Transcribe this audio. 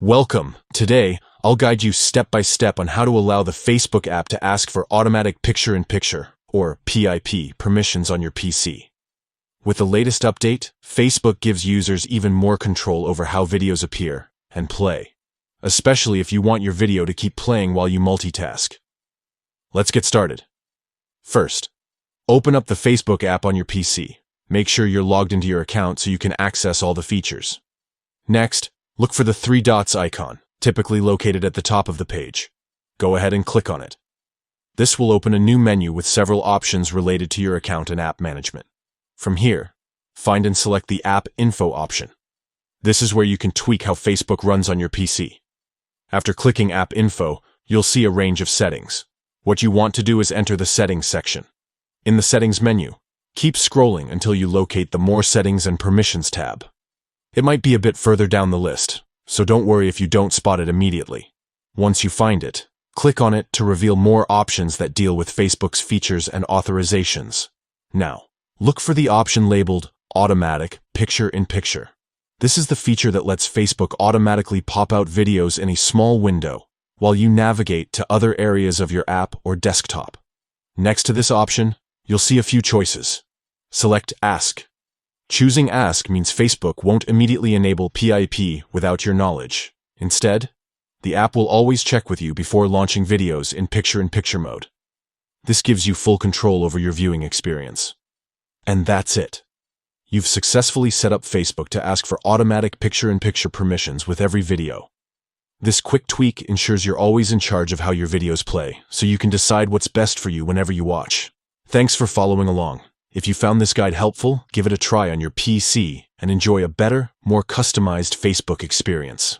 Welcome. Today, I'll guide you step by step on how to allow the Facebook app to ask for automatic picture-in-picture, or PIP, permissions on your PC. With the latest update, Facebook gives users even more control over how videos appear and play, especially if you want your video to keep playing while you multitask. Let's get started. First, open up the Facebook app on your PC. Make sure you're logged into your account so you can access all the features. Next, look for the three dots icon, typically located at the top of the page. Go ahead and click on it. This will open a new menu with several options related to your account and app management. From here, find and select the App Info option. This is where you can tweak how Facebook runs on your PC. After clicking App Info, you'll see a range of settings. What you want to do is enter the Settings section. In the Settings menu, keep scrolling until you locate the More Settings and Permissions tab. It might be a bit further down the list, so don't worry if you don't spot it immediately. Once you find it, click on it to reveal more options that deal with Facebook's features and authorizations. Now, look for the option labeled Automatic Picture-in-Picture. This is the feature that lets Facebook automatically pop out videos in a small window while you navigate to other areas of your app or desktop. Next to this option, you'll see a few choices. Select Ask. Choosing Ask means Facebook won't immediately enable PIP without your knowledge. Instead, the app will always check with you before launching videos in picture-in-picture mode. This gives you full control over your viewing experience. And that's it. You've successfully set up Facebook to ask for automatic picture-in-picture permissions with every video. This quick tweak ensures you're always in charge of how your videos play, so you can decide what's best for you whenever you watch. Thanks for following along. If you found this guide helpful, give it a try on your PC and enjoy a better, more customized Facebook experience.